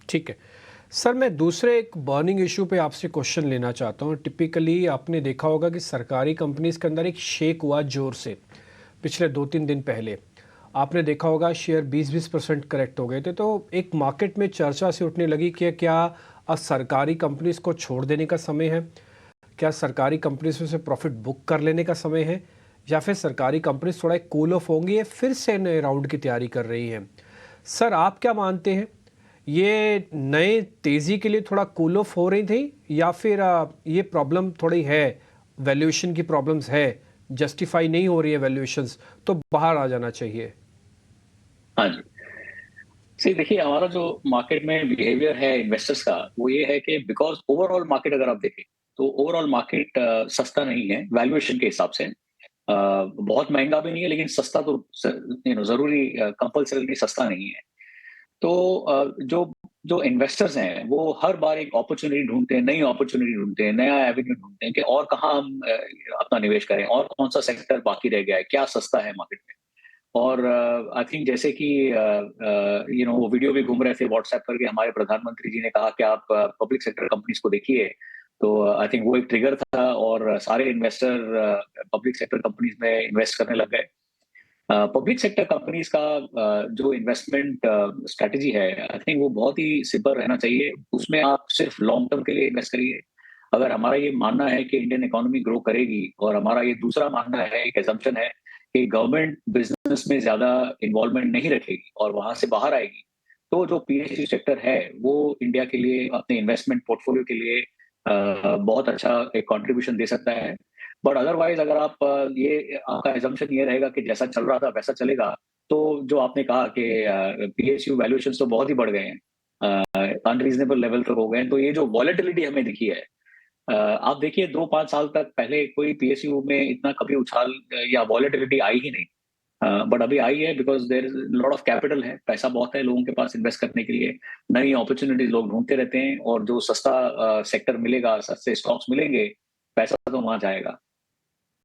ठीक है। सर, मैं दूसरे एक बर्निंग इशू पे आपसे क्वेश्चन लेना चाहता हूँ। टिपिकली आपने देखा होगा कि सरकारी कंपनीज के अंदर एक शेक हुआ ज़ोर से, पिछले 2-3 दिन पहले। आपने देखा होगा शेयर 20-20% करेक्ट हो गए थे, तो एक मार्केट में चर्चा से उठने लगी कि क्या अब सरकारी कंपनीज को छोड़ देने का समय है? क्या सरकारी कंपनीज में से प्रॉफिट बुक कर लेने का समय है? या फिर सरकारी कंपनीज थोड़ा एक कूल ऑफ होंगी या फिर से नए राउंड की तैयारी कर रही हैं? सर, आप क्या मानते हैं? ये नए तेज़ी के लिए थोड़ा कूल ऑफ हो रही थी या फिर ये प्रॉब्लम थोड़ी है, वैल्यूएशन की प्रॉब्लम्स है, जस्टिफाई नहीं हो रही है वैल्यूएशंस, तो बाहर आ जाना चाहिए? हाँ जी। सी देखिए, हमारा जो मार्केट में बिहेवियर है इन्वेस्टर्स का, वो ये है कि बिकॉज़ ओवरऑल मार्केट अगर आप देखें, तो ओवरऑल मार्केट सस्ता नहीं है वैल्यूएशन के हिसाब से। बहुत महँगा भी नहीं है, लेकिन सस्ता तो ज़रूरी कंपल्सरीली सस्ता नहीं है। तो जो जो इन्वेस्टर्स हैं, वो हर बार एक अपॉर्च्युनिटी ढूँढते हैं, नई अपॉर्च्युनिटी ढूँढते हैं, नया एवेन्यू ढूँढते हैं कि और कहाँ हम अपना निवेश करें और कौन-सा सेक्टर बाकी रह गया है, क्या सस्ता है मार्केट में। और आई थिंक जैसे कि वो वीडियो भी घूम रहे थे व्हाट्सएप पर कि हमारे प्रधानमंत्री जी ने कहा कि आप पब्लिक सेक्टर कंपनीज को देखिए। तो आई थिंक वो एक ट्रिगर था और सारे इन्वेस्टर पब्लिक सेक्टर कंपनीज में इन्वेस्ट करने लग गए। पब्लिक सेक्टर कंपनीज का जो इन्वेस्टमेंट स्ट्रैटेजी है, आई थिंक वो बहुत ही सिंपल रहना चाहिए। उसमें आप सिर्फ लॉन्ग टर्म के लिए इन्वेस्ट करिए। अगर हमारा ये मानना है कि इंडियन इकोनॉमी ग्रो करेगी और हमारा ये दूसरा मानना है, एक असम्पशन है कि गवर्नमेंट बिज़नेस में ज़्यादा इन्वॉल्वमेंट नहीं रखेगी और वहाँ से बाहर आएगी, तो जो पीएसयू सेक्टर है, वो इंडिया के लिए अपने इन्वेस्टमेंट पोर्टफोलियो के लिए बहुत अच्छा एक कंट्रीब्यूशन दे सकता है। बट अदरवाइज़ अगर आप ये आपका असम्पशन ये रहेगा कि जैसा चल रहा था वैसा चलेगा, तो जो आपने कहा कि पीएसयू वैल्यूएशंस तो बहुत ही बढ़ गए हैं। अनरीज़नेबल लेवल तक हो गए हैं, तो ये जो वॉलेटिलिटी हमें दिखी है, आप देखिए 2-5 साल तक पहले कोई पीएसयू में इतना कभी उछाल या वॉलेटिलिटी आई ही नहीं। बट अभी आई है because there is lot of capital है, पैसा बहुत है लोगों के पास इन्वेस्ट करने के लिए। नई अपॉर्च्युनिटीज़ लोग ढूँढते रहते हैं और जो सस्ता सेक्टर मिलेगा, सस्ते स्टॉक्स मिलेंगे, पैसा तो वहाँ जाएगा।